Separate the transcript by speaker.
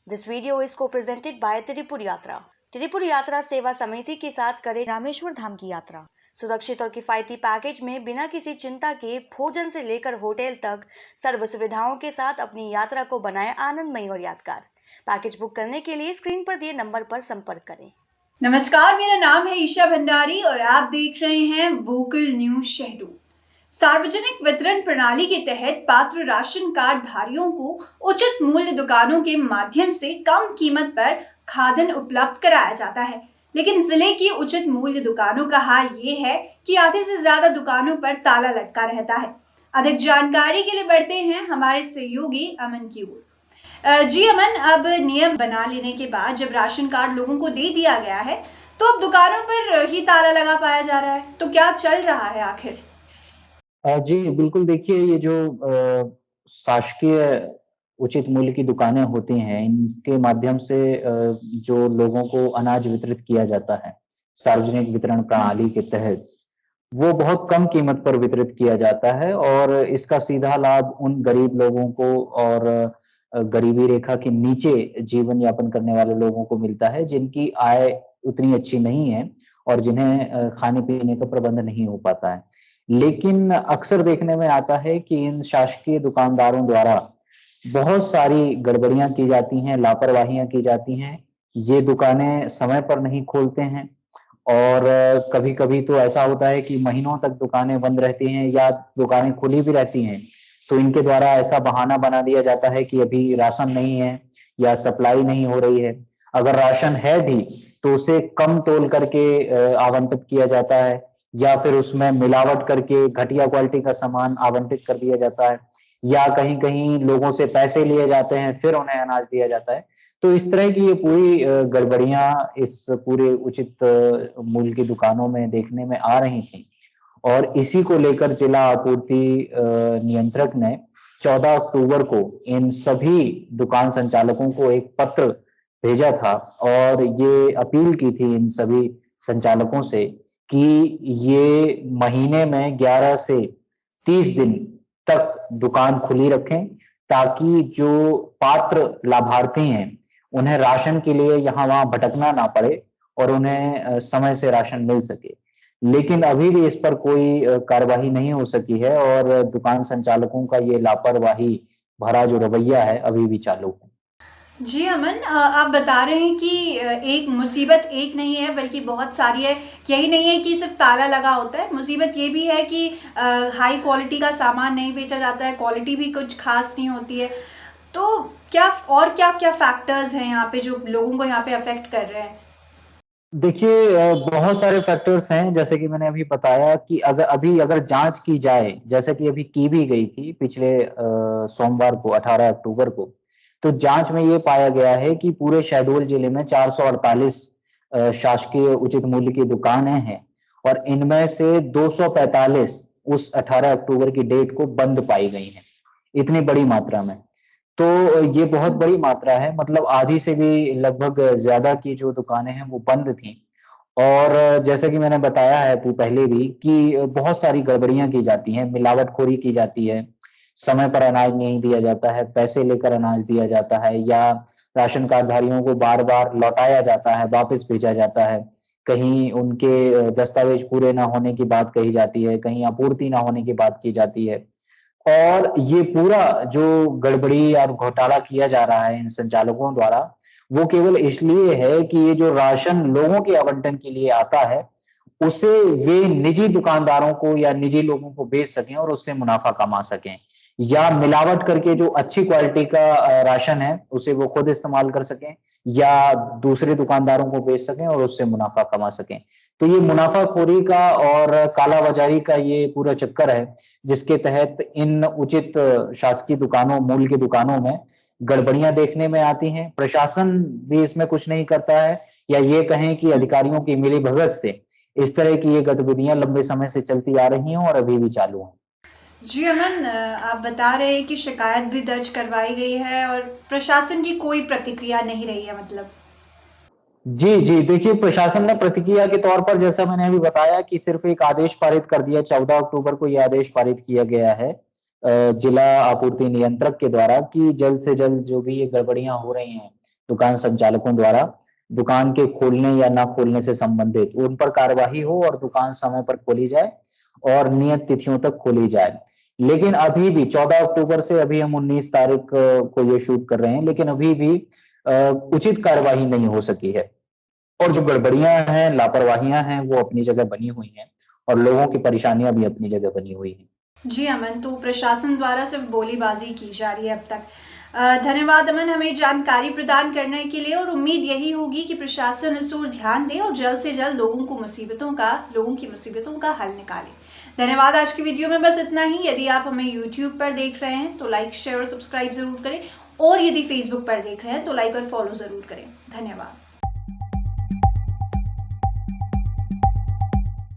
Speaker 1: This video is co-presented by Tripura यात्रा। त्रिपुर यात्रा सेवा समिति के साथ करें रामेश्वर धाम की यात्रा। सुरक्षित और किफायती पैकेज में बिना किसी चिंता के भोजन से लेकर होटल तक सर्व सुविधाओं के साथ अपनी यात्रा को बनाएं आनंदमयी और यादगार। पैकेज बुक करने के लिए स्क्रीन पर दिए नंबर पर संपर्क करें।
Speaker 2: नमस्कार, मेरा नाम है ईशा भंडारी और आप देख रहे हैं वोकल न्यूज शहडोल। सार्वजनिक वितरण प्रणाली के तहत पात्र राशन कार्ड धारियों को उचित मूल्य दुकानों के माध्यम से कम कीमत पर खाद्यान्न उपलब्ध कराया जाता है, लेकिन जिले की उचित मूल्य दुकानों का हाल ये है कि आधे से ज्यादा दुकानों पर ताला लटका रहता है। अधिक जानकारी के लिए बढ़ते हैं हमारे सहयोगी अमन की ओर। जी अमन, अब नियम बना लेने के बाद जब राशन कार्ड लोगों को दे दिया गया है तो अब दुकानों पर ही ताला लगा पाया जा रहा है, तो क्या चल रहा है आखिर?
Speaker 3: जी बिल्कुल, देखिए ये जो शासकीय उचित मूल्य की दुकानें होती हैं, इनके माध्यम से जो लोगों को अनाज वितरित किया जाता है सार्वजनिक वितरण प्रणाली के तहत, वो बहुत कम कीमत पर वितरित किया जाता है और इसका सीधा लाभ उन गरीब लोगों को और गरीबी रेखा के नीचे जीवन यापन करने वाले लोगों को मिलता है, जिनकी आय उतनी अच्छी नहीं है और जिन्हें खाने-पीने का प्रबंध नहीं हो पाता है। लेकिन अक्सर देखने में आता है कि इन शासकीय दुकानदारों द्वारा बहुत सारी गड़बड़ियां की जाती हैं, लापरवाहियां की जाती हैं। ये दुकानें समय पर नहीं खोलते हैं और कभी-कभी तो ऐसा होता है कि महीनों तक दुकानें बंद रहती हैं या दुकानें खुली भी रहती हैं, तो इनके द्वारा ऐसा बहाना बना दिया जाता है कि अभी राशन नहीं है या सप्लाई नहीं हो रही है। अगर राशन है भी, तो उसे कम तौल करके आवंटित किया जाता है या फिर उसमें मिलावट करके घटिया क्वालिटी का सामान आवंटित कर दिया जाता है या कहीं-कहीं लोगों से पैसे लिए जाते हैं, फिर उन्हें अनाज दिया जाता है। तो इस तरह की ये पूरी गड़बड़ियां इस पूरे उचित मूल्य की दुकानों में देखने में आ रही थी और इसी को लेकर जिला आपूर्ति नियंत्रक ने 14 अक्टूबर को इन सभी दुकान संचालकों को एक पत्र भेजा था और ये अपील की थी इन सभी संचालकों से कि ये महीने में 11 से 30 दिन तक दुकान खुली रखें, ताकि जो पात्र लाभार्थी हैं उन्हें राशन के लिए यहाँ वहां भटकना ना पड़े और उन्हें समय से राशन मिल सके। लेकिन अभी भी इस पर कोई कार्यवाही नहीं हो सकी है और दुकान संचालकों का ये लापरवाही भरा जो रवैया है अभी भी चालू है।
Speaker 2: जी अमन, आप बता रहे हैं कि एक मुसीबत एक नहीं है बल्कि बहुत सारी है। यही नहीं है कि सिर्फ ताला लगा होता है, मुसीबत ये भी है कि हाई क्वालिटी का सामान नहीं बेचा जाता है, क्वालिटी भी कुछ खास नहीं होती है। तो क्या फैक्टर्स हैं यहाँ पे जो लोगों को यहाँ पे अफेक्ट कर रहे हैं?
Speaker 3: देखिए बहुत सारे फैक्टर्स हैं, जैसे कि मैंने अभी बताया कि अगर जांच की जाए, जैसे कि अभी की भी गई थी पिछले सोमवार को 18 अक्टूबर को, तो जांच में ये पाया गया है कि पूरे शहडोल जिले में 448 शासकीय उचित मूल्य की दुकानें हैं और इनमें से 245 उस 18 अक्टूबर की डेट को बंद पाई गई हैं, इतनी बड़ी मात्रा में। तो ये बहुत बड़ी मात्रा है, मतलब आधी से भी लगभग ज्यादा की जो दुकानें हैं वो बंद थी और जैसे कि मैंने बताया है पहले भी कि बहुत सारी गड़बड़ियां की जाती हैं, मिलावटखोरी की जाती है, समय पर अनाज नहीं दिया जाता है, पैसे लेकर अनाज दिया जाता है या राशन कार्डधारियों को बार-बार लौटाया जाता है, वापस भेजा जाता है। कहीं उनके दस्तावेज पूरे ना होने की बात कही जाती है, कहीं आपूर्ति ना होने की बात की जाती है। और ये पूरा जो गड़बड़ी और घोटाला किया जा रहा है इन संचालकों द्वारा, वो केवल इसलिए है कि ये जो राशन लोगों के आवंटन के लिए आता है, उसे वे निजी दुकानदारों को या निजी लोगों को बेच सकें और उससे मुनाफा कमा सकें या मिलावट करके जो अच्छी क्वालिटी का राशन है, उसे वो खुद इस्तेमाल कर सकें या दूसरे दुकानदारों को बेच सकें और उससे मुनाफा कमा सकें। तो ये मुनाफाखोरी का और कालाबाजारी का ये पूरा चक्कर है, जिसके तहत इन उचित शासकीय दुकानों, मूल्य की दुकानों में गड़बड़ियां देखने में आती हैं। प्रशासन भी इसमें कुछ नहीं करता है या ये कहें कि अधिकारियों की मिलीभगत से इस तरह की ये गतिविधियां लंबे समय से चलती आ रही हैं और अभी भी चालू हैं।
Speaker 2: जी अमन, आप बता रहे हैं कि शिकायत भी दर्ज करवाई गई है और प्रशासन की कोई प्रतिक्रिया नहीं रही है मतलब?
Speaker 3: जी, जी। देखिए, प्रशासन ने प्रतिक्रिया के तौर पर जैसा मैंने अभी बताया कि सिर्फ़ एक आदेश पारित कर दिया, 14 अक्टूबर को ये आदेश पारित किया गया है जिला आपूर्ति नियंत्रक के द्वारा कि जल्द से जल्द जो भी ये गड़बड़ियां हो रही हैं दुकान संचालकों द्वारा दुकान के खोलने या ना खोलने से संबंधित उन पर कार्यवाही हो और दुकान समय पर खोली जाए और नियत तिथियों तक खोली जाए। लेकिन अभी भी 14 अक्टूबर से अभी हम 19 तारीख को ये शूट कर रहे हैं, लेकिन अभी भी उचित कार्यवाही नहीं हो सकी है और जो गड़बड़ियां हैं, लापरवाहियां हैं, वो अपनी जगह बनी हुई हैं और लोगों की परेशानियां भी अपनी जगह बनी हुई हैं।
Speaker 2: जी अमन, तो प्रशासन द्वारा सिर्फ गोलीबाजी की जा रही है अब तक। धन्यवाद अमन, हमें जानकारी प्रदान करने के लिए, और उम्मीद यही होगी कि प्रशासन इस ओर ध्यान दे और जल्द से जल्द लोगों की मुसीबतों का हल निकाले। धन्यवाद। आज की वीडियो में बस इतना ही। यदि आप हमें यूट्यूब पर देख रहे हैं तो लाइक, शेयर और सब्सक्राइब जरूर करें, और यदि फेसबुक पर देख रहे हैं तो लाइक और फॉलो जरूर करें। धन्यवाद।